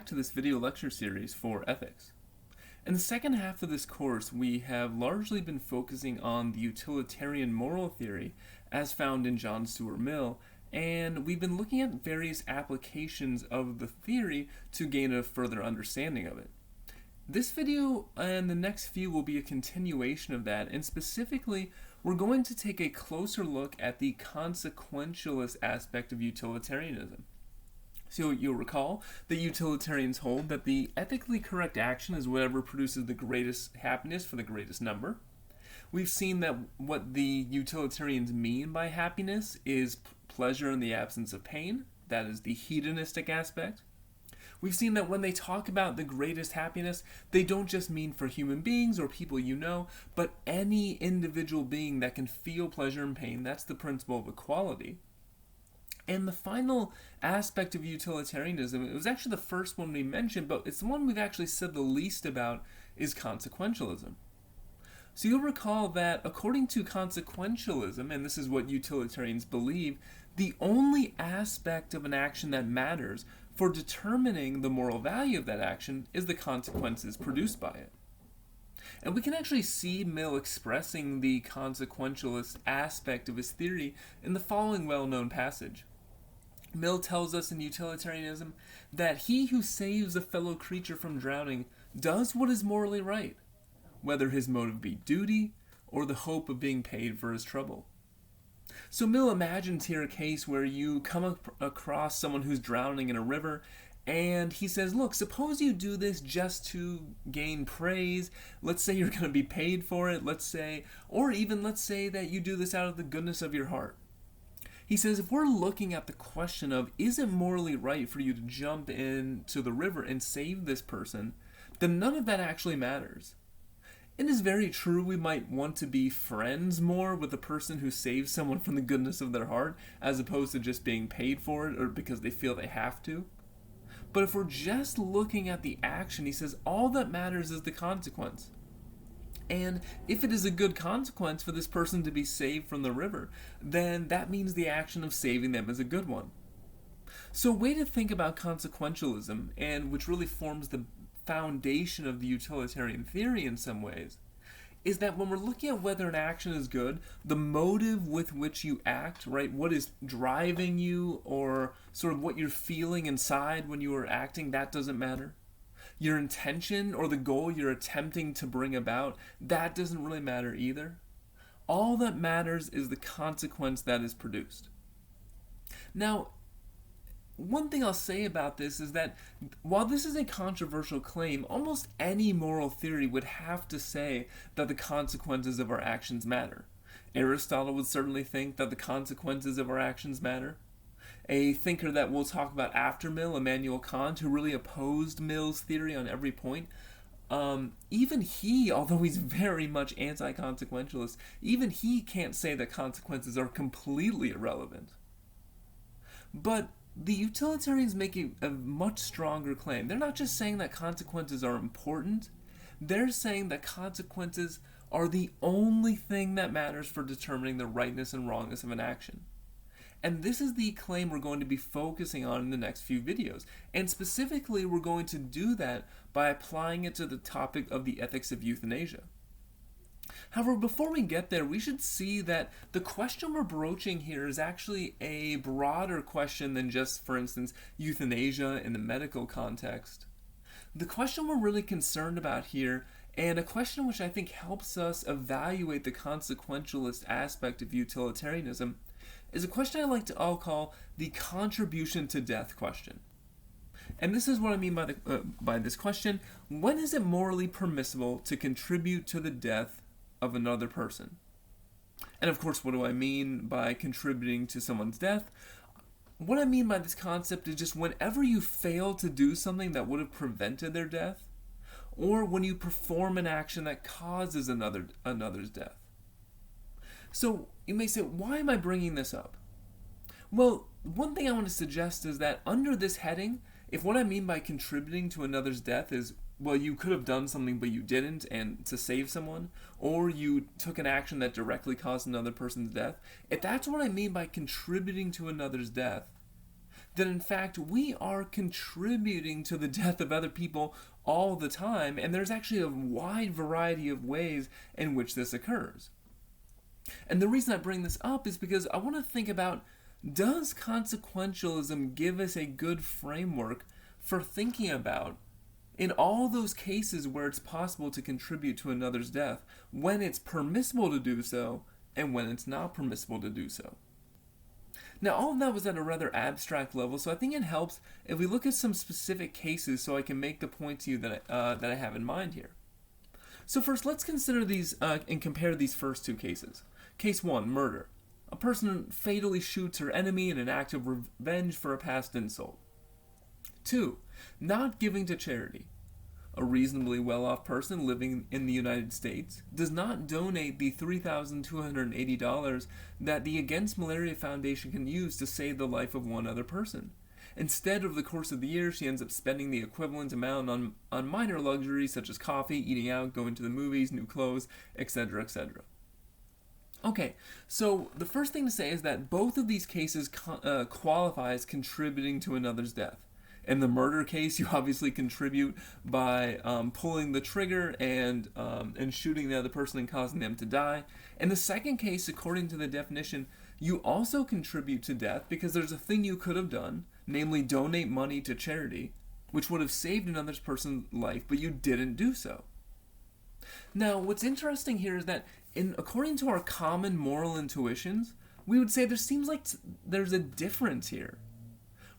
to this video lecture series for ethics. In the second half of this course, we have largely been focusing on the utilitarian moral theory as found in John Stuart Mill, and we've been looking at various applications of the theory to gain a further understanding of it. This video and the next few will be a continuation of that, and specifically, we're going to take a closer look at the consequentialist aspect of utilitarianism. So you'll recall that utilitarians hold that the ethically correct action is whatever produces the greatest happiness for the greatest number. We've seen that what the utilitarians mean by happiness is pleasure in the absence of pain. That is the hedonistic aspect. We've seen that when they talk about the greatest happiness, they don't just mean for human beings or people you know, but any individual being that can feel pleasure and pain. That's the principle of equality. And the final aspect of utilitarianism, it was actually the first one we mentioned, but it's the one we've actually said the least about, is consequentialism. So you'll recall that according to consequentialism, and this is what utilitarians believe, the only aspect of an action that matters for determining the moral value of that action is the consequences produced by it. And we can actually see Mill expressing the consequentialist aspect of his theory in the following well-known passage. Mill tells us in Utilitarianism that he who saves a fellow creature from drowning does what is morally right, whether his motive be duty or the hope of being paid for his trouble. So Mill imagines here a case where you come across someone who's drowning in a river, and he says, look, suppose you do this just to gain praise. Let's say you're going to be paid for it, let's say that you do this out of the goodness of your heart. He says, if we're looking at the question of, is it morally right for you to jump into the river and save this person, then none of that actually matters. It is very true we might want to be friends more with the person who saves someone from the goodness of their heart, as opposed to just being paid for it or because they feel they have to. But if we're just looking at the action, he says, all that matters is the consequence. And if it is a good consequence for this person to be saved from the river, then that means the action of saving them is a good one. So a way to think about consequentialism, and which really forms the foundation of the utilitarian theory in some ways, is that when we're looking at whether an action is good, the motive with which you act, right, what is driving you, or sort of what you're feeling inside when you are acting, that doesn't matter. Your intention or the goal you're attempting to bring about, that doesn't really matter either. All that matters is the consequence that is produced. Now, one thing I'll say about this is that while this is a controversial claim, almost any moral theory would have to say that the consequences of our actions matter. Aristotle would certainly think that the consequences of our actions matter. A thinker that we'll talk about after Mill, Immanuel Kant, who really opposed Mill's theory on every point, even he, although he's very much anti-consequentialist, even he can't say that consequences are completely irrelevant. But the utilitarians make a much stronger claim. They're not just saying that consequences are important, they're saying that consequences are the only thing that matters for determining the rightness and wrongness of an action. And this is the claim we're going to be focusing on in the next few videos. And specifically, we're going to do that by applying it to the topic of the ethics of euthanasia. However, before we get there, we should see that the question we're broaching here is actually a broader question than just, for instance, euthanasia in the medical context. The question we're really concerned about here, and a question which I think helps us evaluate the consequentialist aspect of utilitarianism, is a question I'll call the contribution to death question. And this is what I mean by this question. When is it morally permissible to contribute to the death of another person? And of course, what do I mean by contributing to someone's death? What I mean by this concept is just whenever you fail to do something that would have prevented their death, or when you perform an action that causes another's death. So you may say, why am I bringing this up? Well, one thing I want to suggest is that under this heading, if what I mean by contributing to another's death is, well, you could have done something but you didn't and to save someone, or you took an action that directly caused another person's death, if that's what I mean by contributing to another's death, that in fact we are contributing to the death of other people all the time, and there's actually a wide variety of ways in which this occurs. And the reason I bring this up is because I want to think about, does consequentialism give us a good framework for thinking about, in all those cases where it's possible to contribute to another's death, when it's permissible to do so and when it's not permissible to do so? Now, all of that was at a rather abstract level, so I think it helps if we look at some specific cases so I can make the point to you that I have in mind here. So first, let's consider these and compare these first two cases. Case 1, murder. A person fatally shoots her enemy in an act of revenge for a past insult. 2, not giving to charity. A reasonably well-off person living in the United States does not donate the $3,280 that the Against Malaria Foundation can use to save the life of one other person. Instead, over the course of the year, she ends up spending the equivalent amount on minor luxuries such as coffee, eating out, going to the movies, new clothes, etc., etc. Okay, so the first thing to say is that both of these cases qualify as contributing to another's death. In the murder case, you obviously contribute by pulling the trigger and shooting the other person and causing them to die. In the second case, according to the definition, you also contribute to death because there's a thing you could have done, namely donate money to charity, which would have saved another person's life, but you didn't do so. Now, what's interesting here is that according to our common moral intuitions, we would say there seems like there's a difference here.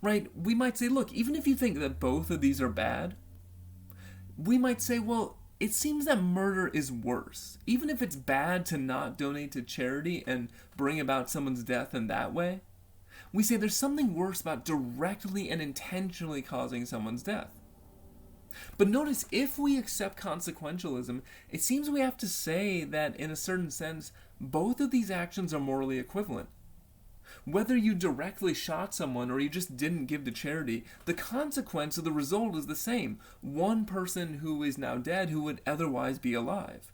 Right? We might say, look, even if you think that both of these are bad, we might say, well, it seems that murder is worse. Even if it's bad to not donate to charity and bring about someone's death in that way, we say there's something worse about directly and intentionally causing someone's death. But notice, if we accept consequentialism, it seems we have to say that, in a certain sense, both of these actions are morally equivalent. Whether you directly shot someone or you just didn't give to charity, the consequence of the result is the same. One person who is now dead who would otherwise be alive.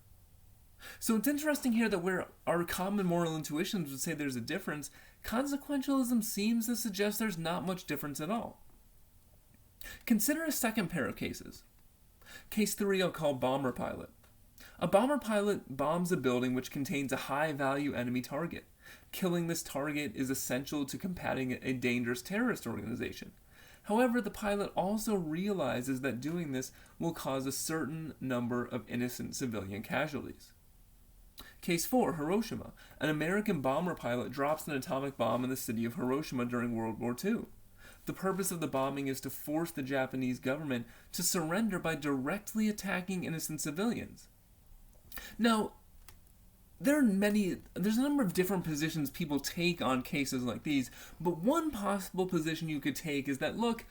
So it's interesting here that where our common moral intuitions would say there's a difference, consequentialism seems to suggest there's not much difference at all. Consider a second pair of cases. Case 3 I'll call bomber pilot. A bomber pilot bombs a building which contains a high-value enemy target. Killing this target is essential to combating a dangerous terrorist organization. However, the pilot also realizes that doing this will cause a certain number of innocent civilian casualties. Case 4, Hiroshima. An American bomber pilot drops an atomic bomb in the city of Hiroshima during World War II. The purpose of the bombing is to force the Japanese government to surrender by directly attacking innocent civilians. Now, there's a number of different positions people take on cases like these, but one possible position you could take is that, look,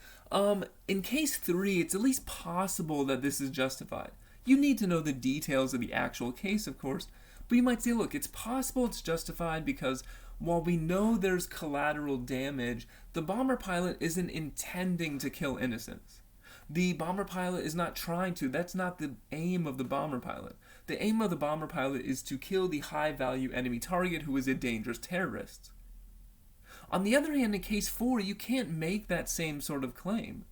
in case 3, it's at least possible that this is justified. You need to know the details of the actual case, of course, but you might say, look, it's possible it's justified because while we know there's collateral damage, the bomber pilot isn't intending to kill innocents. The bomber pilot is not trying to. That's not the aim of the bomber pilot. The aim of the bomber pilot is to kill the high-value enemy target who is a dangerous terrorist. On the other hand, in case 4, you can't make that same sort of claim.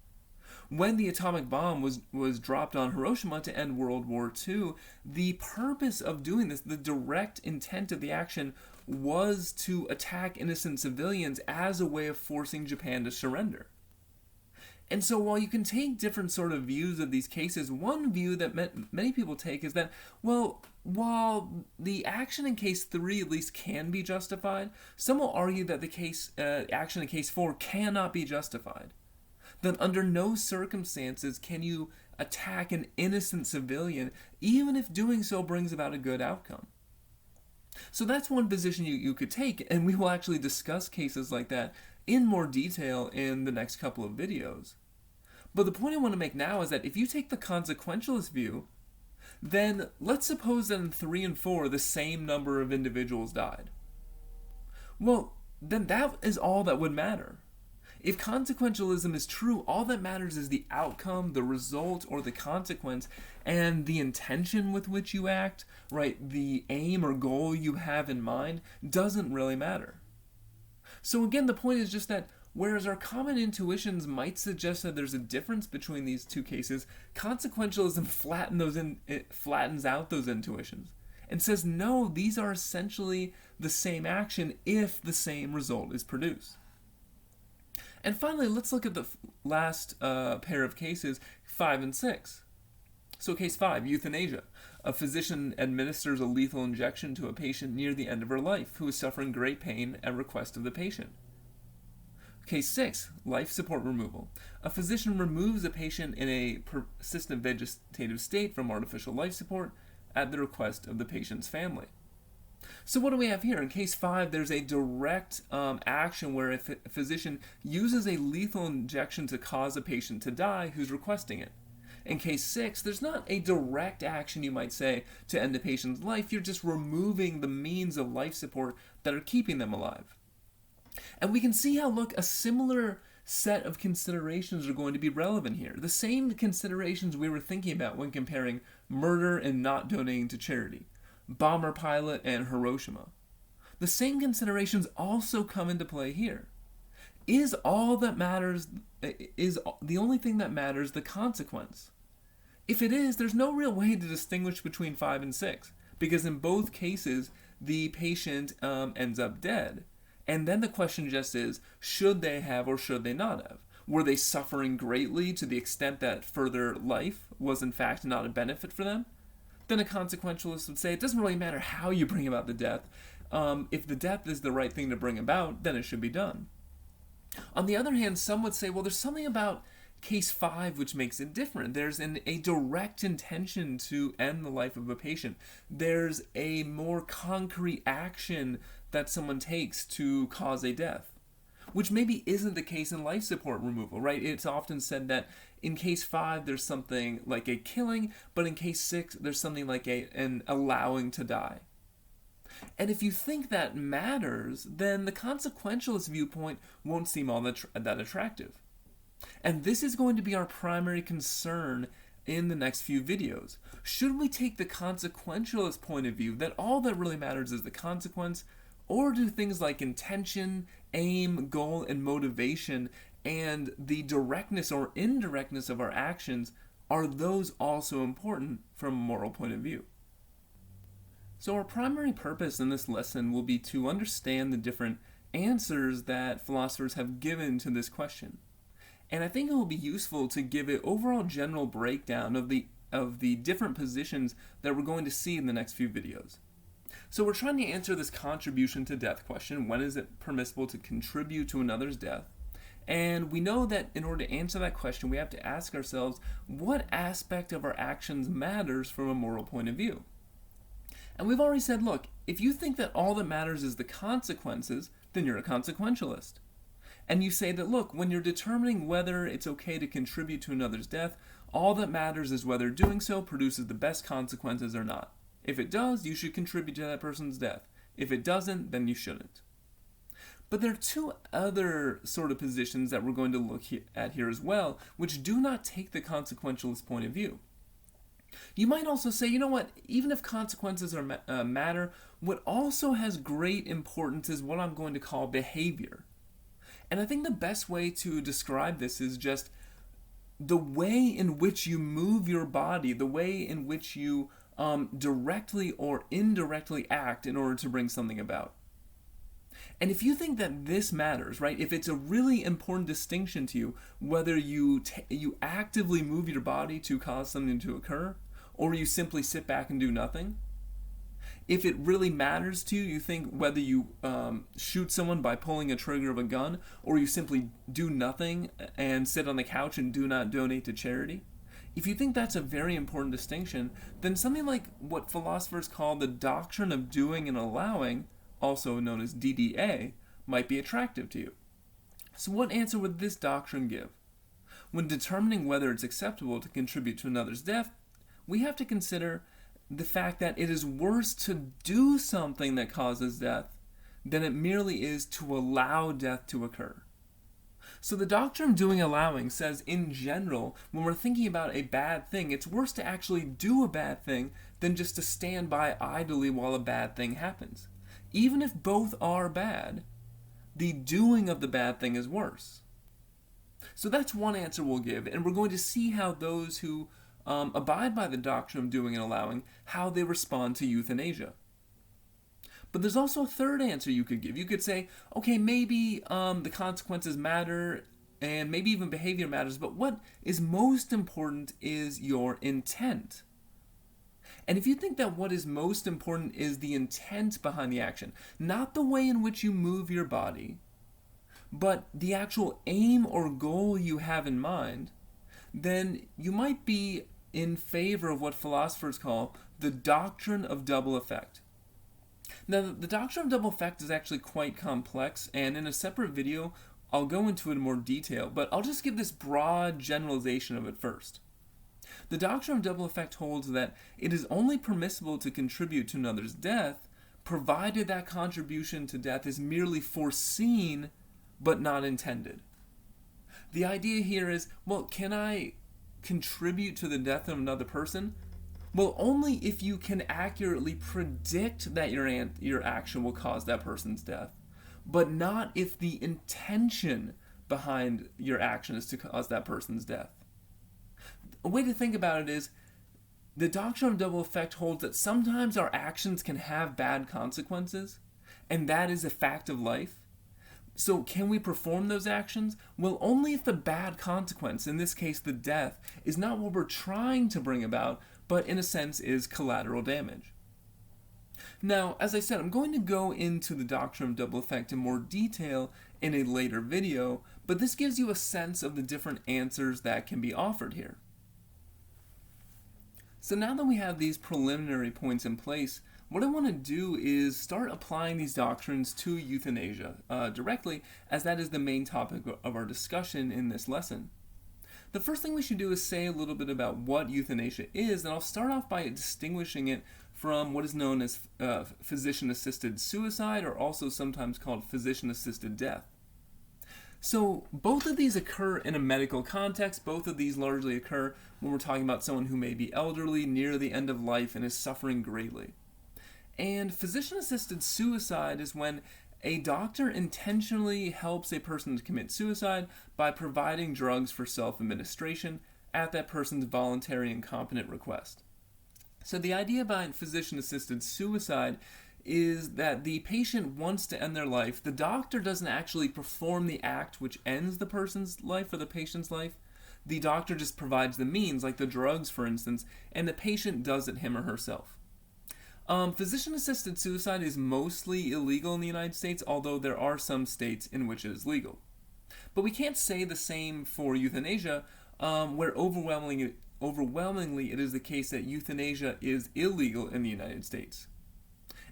When the atomic bomb was dropped on Hiroshima to end World War II, the purpose of doing this, the direct intent of the action, was to attack innocent civilians as a way of forcing Japan to surrender. And so while you can take different sort of views of these cases, one view that many people take is that, well, while the action in case 3 at least can be justified, some will argue that the action in case 4 cannot be justified. That under no circumstances can you attack an innocent civilian, even if doing so brings about a good outcome. So that's one position you could take, and we will actually discuss cases like that in more detail in the next couple of videos. But the point I want to make now is that if you take the consequentialist view, then let's suppose that in 3 and 4 the same number of individuals died. Well, then that is all that would matter. If consequentialism is true, all that matters is the outcome, the result, or the consequence, and the intention with which you act, right, the aim or goal you have in mind, doesn't really matter. So again, the point is just that Whereas our common intuitions might suggest that there's a difference between these two cases, consequentialism flattens out those intuitions and says, no, these are essentially the same action if the same result is produced. And finally, let's look at the last pair of cases, 5 and 6. So case 5, euthanasia. A physician administers a lethal injection to a patient near the end of her life who is suffering great pain at request of the patient. Case 6, life support removal. A physician removes a patient in a persistent vegetative state from artificial life support at the request of the patient's family. So what do we have here? In case 5, there's a direct action where a physician uses a lethal injection to cause a patient to die who's requesting it. In case 6, there's not a direct action, you might say, to end a patient's life. You're just removing the means of life support that are keeping them alive. And we can see how, look, a similar set of considerations are going to be relevant here. The same considerations we were thinking about when comparing murder and not donating to charity, bomber pilot and Hiroshima. The same considerations also come into play here. Is the only thing that matters the consequence? If it is, there's no real way to distinguish between 5 and 6, because in both cases, the patient ends up dead. And then the question just is, should they have or should they not have? Were they suffering greatly to the extent that further life was in fact not a benefit for them? Then a consequentialist would say it doesn't really matter how you bring about the death. If the death is the right thing to bring about, then it should be done. On the other hand, some would say, well, there's something about case 5 which makes it different. There's a direct intention to end the life of a patient. There's a more concrete action that someone takes to cause a death, which maybe isn't the case in life support removal, right? It's often said that in case 5 there's something like a killing, but in case 6 there's something like an allowing to die. And if you think that matters, then the consequentialist viewpoint won't seem all that attractive. And this is going to be our primary concern in the next few videos. Should we take the consequentialist point of view that all that really matters is the consequence, or do things like intention, aim, goal, and motivation, and the directness or indirectness of our actions, are those also important from a moral point of view? So our primary purpose in this lesson will be to understand the different answers that philosophers have given to this question. And I think it will be useful to give an overall general breakdown of the different positions that we're going to see in the next few videos. So we're trying to answer this contribution to death question. When is it permissible to contribute to another's death? And we know that in order to answer that question, we have to ask ourselves what aspect of our actions matters from a moral point of view. And we've already said, look, if you think that all that matters is the consequences, then you're a consequentialist. And you say that, look, when you're determining whether it's okay to contribute to another's death, all that matters is whether doing so produces the best consequences or not. If it does, you should contribute to that person's death. If it doesn't, then you shouldn't. But there are two other sort of positions that we're going to look at here as well, which do not take the consequentialist point of view. You might also say, you know what, even if consequences are matter, what also has great importance is what I'm going to call behavior. And I think the best way to describe this is just the way in which you move your body, the way in which you directly or indirectly act in order to bring something about. And if you think that this matters, right, if it's a really important distinction to you, whether you actively move your body to cause something to occur, or you simply sit back and do nothing, if it really matters to you, you think whether you shoot someone by pulling a trigger of a gun, or you simply do nothing and sit on the couch and do not donate to charity, if you think that's a very important distinction, then something like what philosophers call the doctrine of doing and allowing, also known as DDA, might be attractive to you. So what answer would this doctrine give? When determining whether it's acceptable to contribute to another's death, we have to consider the fact that it is worse to do something that causes death than it merely is to allow death to occur. So the doctrine of doing allowing says, in general, when we're thinking about a bad thing, it's worse to actually do a bad thing than just to stand by idly while a bad thing happens. Even if both are bad, the doing of the bad thing is worse. So that's one answer we'll give, and we're going to see how those who abide by the doctrine of doing and allowing, how they respond to euthanasia. But there's also a third answer you could give. You could say, okay, maybe the consequences matter, and maybe even behavior matters, but what is most important is your intent. And if you think that what is most important is the intent behind the action, not the way in which you move your body, but the actual aim or goal you have in mind, then you might be in favor of what philosophers call the doctrine of double effect. Now, the doctrine of double effect is actually quite complex, and in a separate video, I'll go into it in more detail, but I'll just give this broad generalization of it first. The doctrine of double effect holds that it is only permissible to contribute to another's death, provided that contribution to death is merely foreseen but not intended. The idea here is, well, can I contribute to the death of another person? Well, only if you can accurately predict that your action will cause that person's death, but not if the intention behind your action is to cause that person's death. A way to think about it is, the doctrine of double effect holds that sometimes our actions can have bad consequences, and that is a fact of life. So can we perform those actions? Well, only if the bad consequence, in this case the death, is not what we're trying to bring about, but in a sense is collateral damage. Now, as I said, I'm going to go into the doctrine of double effect in more detail in a later video, but this gives you a sense of the different answers that can be offered here. So now that we have these preliminary points in place, what I want to do is start applying these doctrines to euthanasia directly, as that is the main topic of our discussion in this lesson. The first thing we should do is say a little bit about what euthanasia is, and I'll start off by distinguishing it from what is known as physician-assisted suicide, or also sometimes called physician-assisted death. So both of these occur in a medical context. Both of these largely occur when we're talking about someone who may be elderly, near the end of life, and is suffering greatly. And physician-assisted suicide is when a doctor intentionally helps a person to commit suicide by providing drugs for self-administration at that person's voluntary and competent request. So the idea behind physician-assisted suicide is that the patient wants to end their life. The doctor doesn't actually perform the act which ends the person's life or the patient's life. The doctor just provides the means, like the drugs, for instance, and the patient does it him or herself. Physician-assisted suicide is mostly illegal in the United States, although there are some states in which it is legal. But we can't say the same for euthanasia, where overwhelmingly it is the case that euthanasia is illegal in the United States.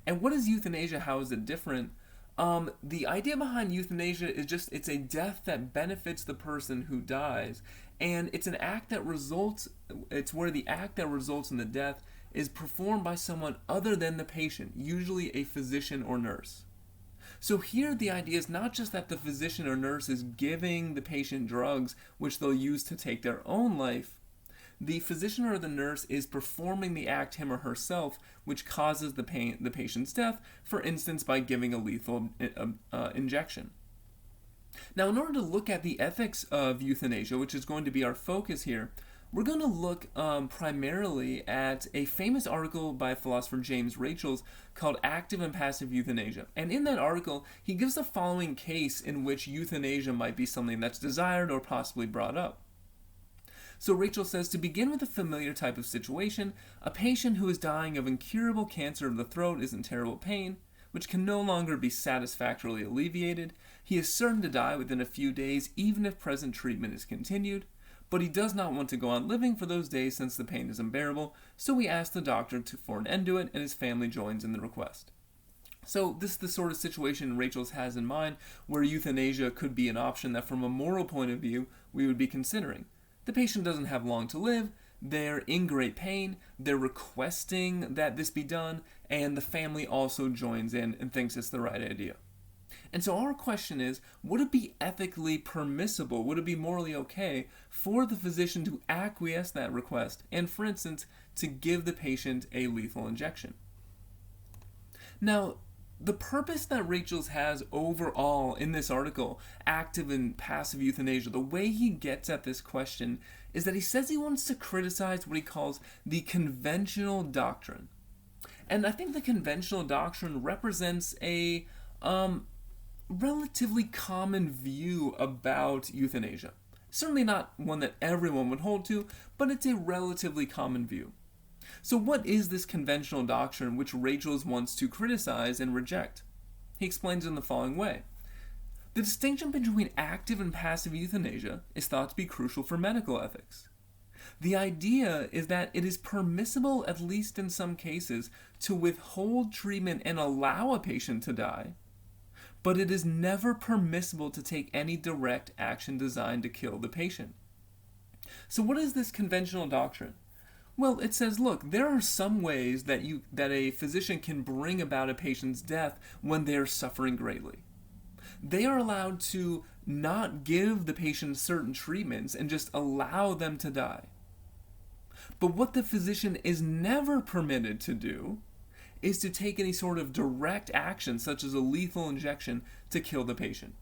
And what is euthanasia? How is it different? The idea behind euthanasia is just it's a death that benefits the person who dies, and it's an act that it's where the act that results in the death is performed by someone other than the patient, usually a physician or nurse. So here the idea is not just that the physician or nurse is giving the patient drugs which they'll use to take their own life. The physician or the nurse is performing the act him or herself which causes the patient's death, for instance by giving a lethal injection. Now, in order to look at the ethics of euthanasia, which is going to be our focus here, we're going to look primarily at a famous article by philosopher James Rachels called Active and Passive Euthanasia. And in that article, he gives the following case in which euthanasia might be something that's desired or possibly brought up. So Rachel says, to begin with a familiar type of situation, a patient who is dying of incurable cancer of the throat is in terrible pain, which can no longer be satisfactorily alleviated. He is certain to die within a few days, even if present treatment is continued. But he does not want to go on living for those days since the pain is unbearable, so we ask the doctor for an end to it, and his family joins in the request. So this is the sort of situation Rachels has in mind, where euthanasia could be an option that from a moral point of view we would be considering. The patient doesn't have long to live, they're in great pain, they're requesting that this be done, and the family also joins in and thinks it's the right idea. And so our question is, would it be ethically permissible, would it be morally okay for the physician to acquiesce that request and, for instance, to give the patient a lethal injection? Now, the purpose that Rachels has overall in this article, active and passive euthanasia, the way he gets at this question is that he says he wants to criticize what he calls the conventional doctrine. And I think the conventional doctrine represents a relatively common view about euthanasia. Certainly not one that everyone would hold to, but it's a relatively common view. So what is this conventional doctrine which Rachels wants to criticize and reject? He explains it in the following way. The distinction between active and passive euthanasia is thought to be crucial for medical ethics. The idea is that it is permissible, at least in some cases, to withhold treatment and allow a patient to die, but it is never permissible to take any direct action designed to kill the patient. So what is this conventional doctrine? Well, it says, look, there are some ways that a physician can bring about a patient's death when they are suffering greatly. They are allowed to not give the patient certain treatments and just allow them to die. But what the physician is never permitted to do is to take any sort of direct action, such as a lethal injection, to kill the patient.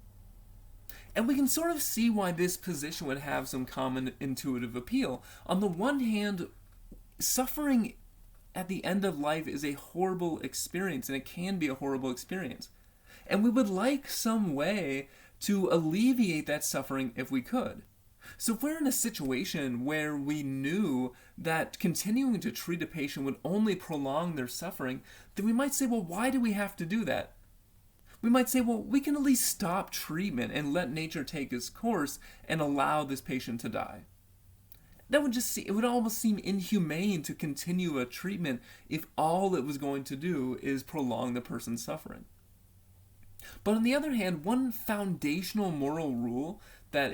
And we can sort of see why this position would have some common intuitive appeal. On the one hand, suffering at the end of life is a horrible experience, and it can be a horrible experience. And we would like some way to alleviate that suffering if we could. So if we're in a situation where we knew that continuing to treat a patient would only prolong their suffering, then we might say, well, why do we have to do that? We might say, well, we can at least stop treatment and let nature take its course and allow this patient to die. It would almost seem inhumane to continue a treatment if all it was going to do is prolong the person's suffering. But on the other hand, one foundational moral rule that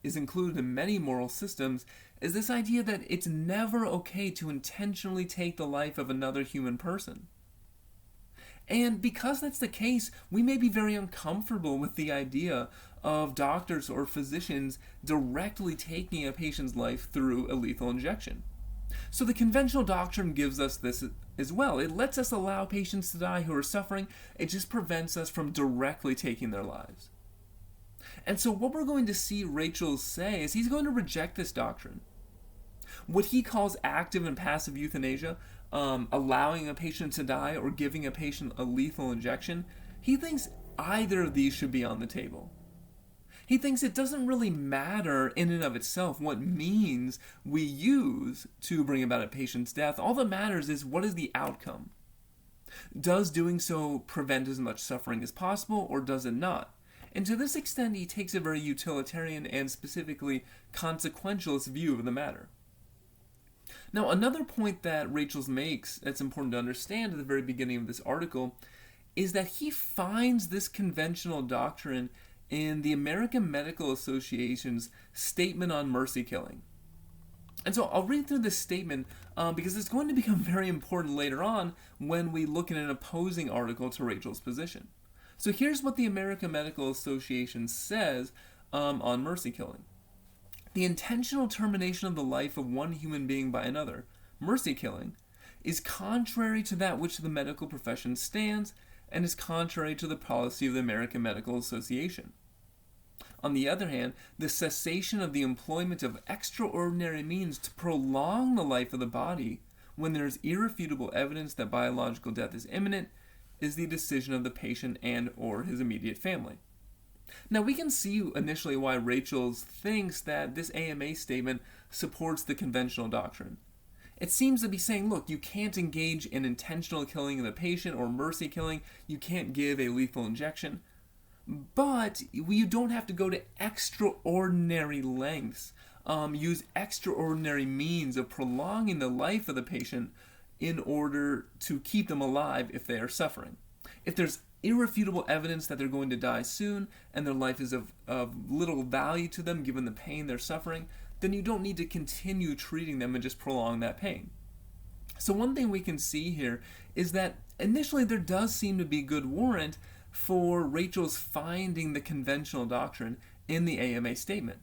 is included in many moral systems is this idea that it's never okay to intentionally take the life of another human person. And because that's the case, we may be very uncomfortable with the idea of doctors or physicians directly taking a patient's life through a lethal injection. So the conventional doctrine gives us this as well. It lets us allow patients to die who are suffering. It just prevents us from directly taking their lives. And so what we're going to see Rachels say is he's going to reject this doctrine. What he calls active and passive euthanasia, allowing a patient to die or giving a patient a lethal injection, he thinks either of these should be on the table. He thinks it doesn't really matter in and of itself what means we use to bring about a patient's death. All that matters is what is the outcome. Does doing so prevent as much suffering as possible, or does it not? And to this extent, he takes a very utilitarian and specifically consequentialist view of the matter. Now, another point that Rachels makes that's important to understand at the very beginning of this article is that he finds this conventional doctrine in the American Medical Association's statement on mercy killing. And so I'll read through this statement because it's going to become very important later on when we look at an opposing article to Rachel's position. So here's what the American Medical Association says on mercy killing. The intentional termination of the life of one human being by another, mercy killing, is contrary to that which the medical profession stands and is contrary to the policy of the American Medical Association. On the other hand, the cessation of the employment of extraordinary means to prolong the life of the body when there is irrefutable evidence that biological death is imminent is the decision of the patient and or his immediate family. Now we can see initially why Rachels thinks that this AMA statement supports the conventional doctrine. It seems to be saying, look, you can't engage in intentional killing of the patient or mercy killing, you can't give a lethal injection, but you don't have to go to extraordinary lengths, use extraordinary means of prolonging the life of the patient in order to keep them alive if they are suffering. If there's irrefutable evidence that they're going to die soon and their life is of little value to them given the pain they're suffering, then you don't need to continue treating them and just prolong that pain. So one thing we can see here is that initially there does seem to be good warrant for Rachel's finding the conventional doctrine in the AMA statement.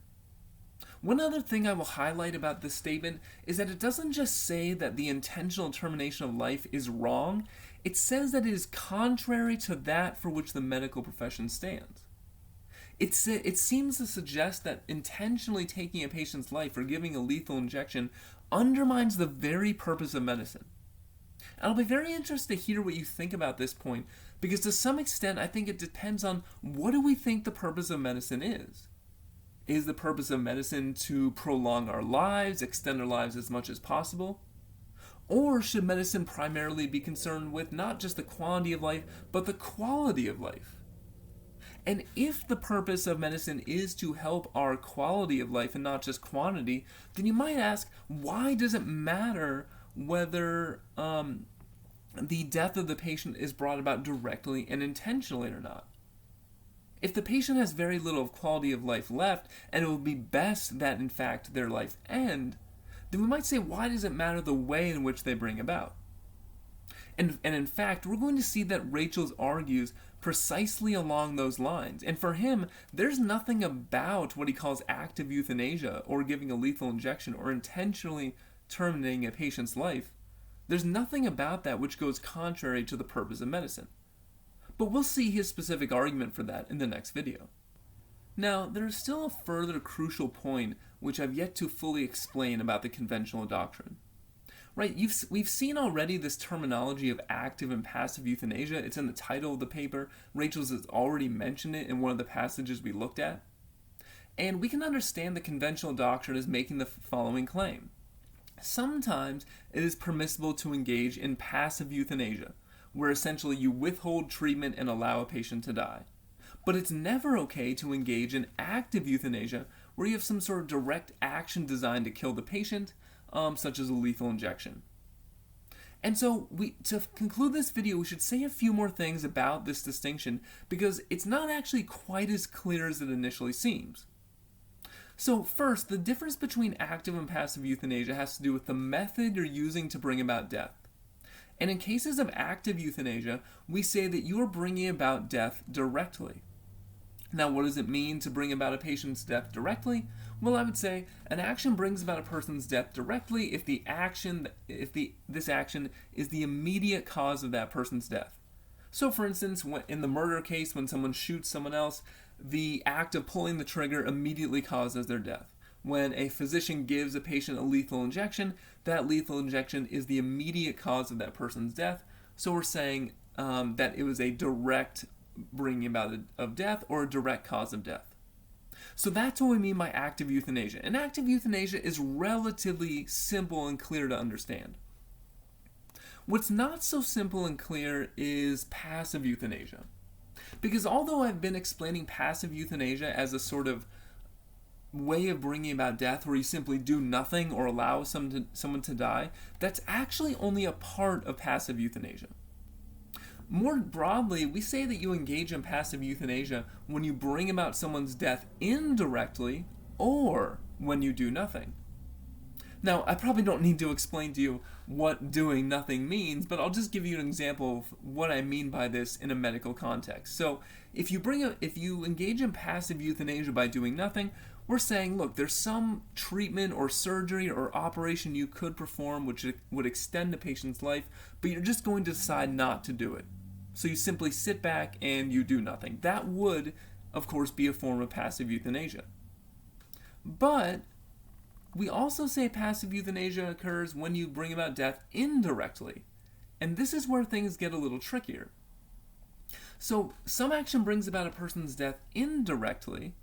One other thing I will highlight about this statement is that it doesn't just say that the intentional termination of life is wrong, it says that it is contrary to that for which the medical profession stands. It seems to suggest that intentionally taking a patient's life or giving a lethal injection undermines the very purpose of medicine. And I'll be very interested to hear what you think about this point, because to some extent I think it depends on what do we think the purpose of medicine is. Is the purpose of medicine to prolong our lives, extend our lives as much as possible? Or should medicine primarily be concerned with not just the quantity of life, but the quality of life? And if the purpose of medicine is to help our quality of life and not just quantity, then you might ask, why does it matter whether the death of the patient is brought about directly and intentionally or not? If the patient has very little of quality of life left, and it will be best that in fact their life end, then we might say, why does it matter the way in which they bring about? And in fact, we're going to see that Rachel's argues precisely along those lines. And for him, there's nothing about what he calls active euthanasia, or giving a lethal injection, or intentionally terminating a patient's life. There's nothing about that which goes contrary to the purpose of medicine. But we'll see his specific argument for that in the next video. Now, there is still a further crucial point which I've yet to fully explain about the conventional doctrine. Right, we've seen already this terminology of active and passive euthanasia. It's in the title of the paper. Rachel's has already mentioned it in one of the passages we looked at. And we can understand the conventional doctrine as making the following claim. Sometimes it is permissible to engage in passive euthanasia, where essentially you withhold treatment and allow a patient to die. But it's never okay to engage in active euthanasia, where you have some sort of direct action designed to kill the patient, such as a lethal injection. And so, to conclude this video, we should say a few more things about this distinction, because it's not actually quite as clear as it initially seems. So first, the difference between active and passive euthanasia has to do with the method you're using to bring about death. And in cases of active euthanasia, we say that you are bringing about death directly. Now, what does it mean to bring about a patient's death directly? Well, I would say an action brings about a person's death directly if this action is the immediate cause of that person's death. So, for instance, in the murder case, when someone shoots someone else, the act of pulling the trigger immediately causes their death. When a physician gives a patient a lethal injection, that lethal injection is the immediate cause of that person's death. So we're saying that it was a direct bringing about of death, or a direct cause of death. So that's what we mean by active euthanasia. And active euthanasia is relatively simple and clear to understand. What's not so simple and clear is passive euthanasia. Because although I've been explaining passive euthanasia as a sort of way of bringing about death where you simply do nothing or allow someone to die, that's actually only a part of passive euthanasia. More broadly, we say that you engage in passive euthanasia when you bring about someone's death indirectly, or when you do nothing. Now, I probably don't need to explain to you what doing nothing means, but I'll just give you an example of what I mean by this in a medical context. So, if you engage in passive euthanasia by doing nothing, we're saying, look, there's some treatment or surgery or operation you could perform which would extend the patient's life, but you're just going to decide not to do it. So you simply sit back and you do nothing. That would, of course, be a form of passive euthanasia. But we also say passive euthanasia occurs when you bring about death indirectly. And this is where things get a little trickier. So some action brings about a person's death indirectly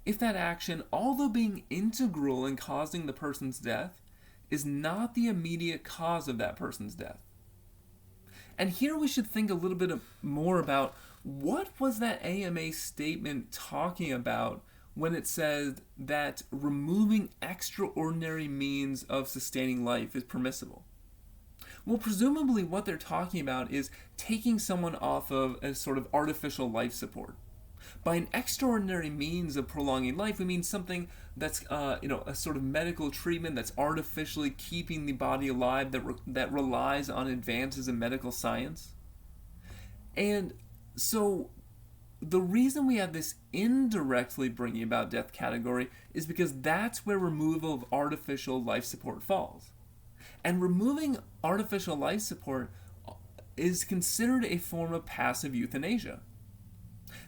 if that action, although being integral in causing the person's death, is not the immediate cause of that person's death. And here we should think a little bit more about what was that AMA statement talking about when it said that removing extraordinary means of sustaining life is permissible. Well, presumably what they're talking about is taking someone off of a sort of artificial life support. By an extraordinary means of prolonging life, we mean something that's, a sort of medical treatment that's artificially keeping the body alive, that relies on advances in medical science. And so the reason we have this indirectly bringing about death category is because that's where removal of artificial life support falls. And removing artificial life support is considered a form of passive euthanasia.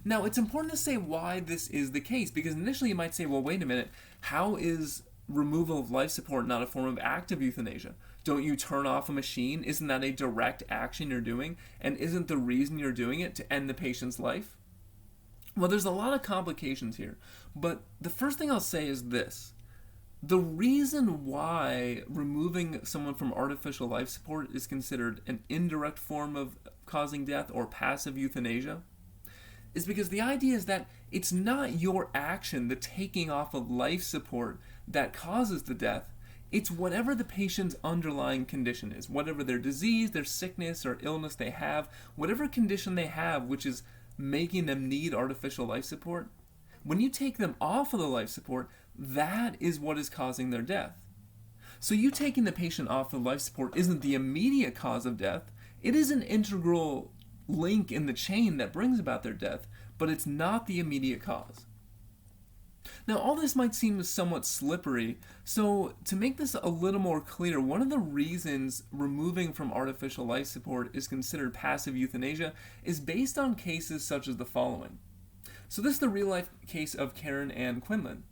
Now, it's important to say why this is the case, because initially you might say, well, wait a minute, how is removal of life support not a form of active euthanasia? Don't you turn off a machine? Isn't that a direct action you're doing? And isn't the reason you're doing it to end the patient's life? Well, there's a lot of complications here, but the first thing I'll say is this. The reason why removing someone from artificial life support is considered an indirect form of causing death or passive euthanasia is because the idea is that it's not your action, the taking off of life support, that causes the death. It's whatever the patient's underlying condition is, whatever their disease, their sickness or illness they have, whatever condition they have which is making them need artificial life support. When you take them off of the life support, that is what is causing their death. So you taking the patient off of life support isn't the immediate cause of death. It is an integral link in the chain that brings about their death, but it's not the immediate cause. Now, all this might seem somewhat slippery, so to make this a little more clear, one of the reasons removing from artificial life support is considered passive euthanasia is based on cases such as the following. So this is the real-life case of Karen Ann Quinlan.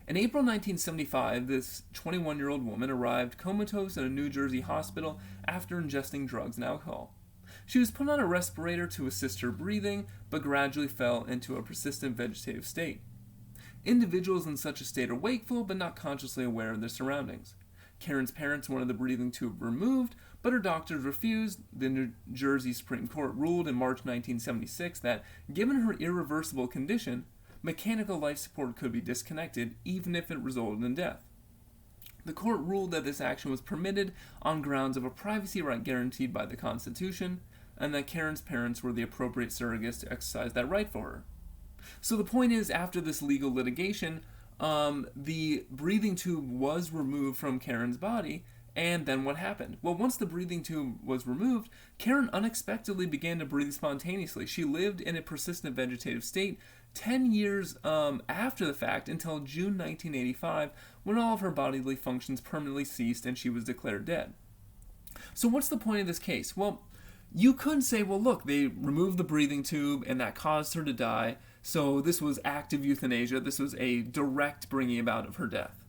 In April 1975, this 21-year-old woman arrived comatose in a New Jersey hospital after ingesting drugs and alcohol. She was put on a respirator to assist her breathing, but gradually fell into a persistent vegetative state. Individuals in such a state are wakeful, but not consciously aware of their surroundings. Karen's parents wanted the breathing tube removed, but her doctors refused. The New Jersey Supreme Court ruled in March 1976 that, given her irreversible condition, mechanical life support could be disconnected, even if it resulted in death. The court ruled that this action was permitted on grounds of a privacy right guaranteed by the Constitution, and that Karen's parents were the appropriate surrogates to exercise that right for her. So the point is, after this legal litigation, the breathing tube was removed from Karen's body, and then what happened? Well, once the breathing tube was removed, Karen unexpectedly began to breathe spontaneously. She lived in a persistent vegetative state 10 years after the fact until June 1985, when all of her bodily functions permanently ceased and she was declared dead. So what's the point of this case? Well, you could say, well, look, they removed the breathing tube and that caused her to die, so this was active euthanasia, this was a direct bringing about of her death.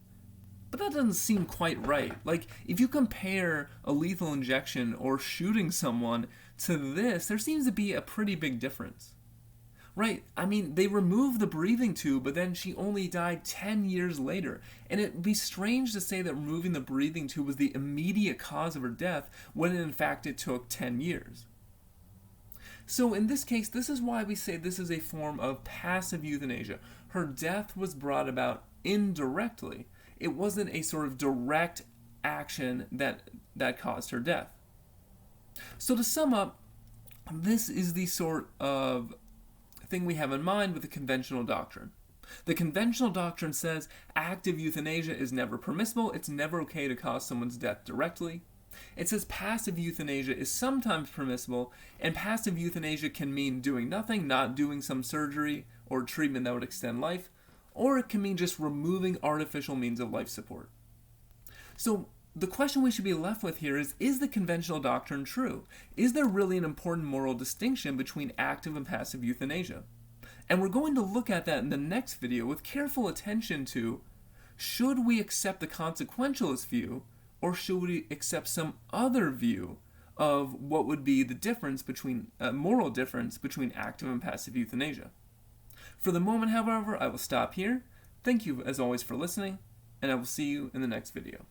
But that doesn't seem quite right. Like, if you compare a lethal injection or shooting someone to this, there seems to be a pretty big difference. Right? I mean, they removed the breathing tube, but then she only died 10 years later. And it'd be strange to say that removing the breathing tube was the immediate cause of her death, when in fact it took 10 years. So in this case, this is why we say this is a form of passive euthanasia. Her death was brought about indirectly. It wasn't a sort of direct action that caused her death. So to sum up, this is the sort of thing we have in mind with the conventional doctrine. The conventional doctrine says active euthanasia is never permissible, it's never okay to cause someone's death directly. It says passive euthanasia is sometimes permissible, and passive euthanasia can mean doing nothing, not doing some surgery or treatment that would extend life, or it can mean just removing artificial means of life support. So the question we should be left with here is the conventional doctrine true? Is there really an important moral distinction between active and passive euthanasia? And we're going to look at that in the next video with careful attention to, should we accept the consequentialist view, or should we accept some other view of what would be the difference between, moral difference between active and passive euthanasia? For the moment, however, I will stop here. Thank you as always for listening, and I will see you in the next video.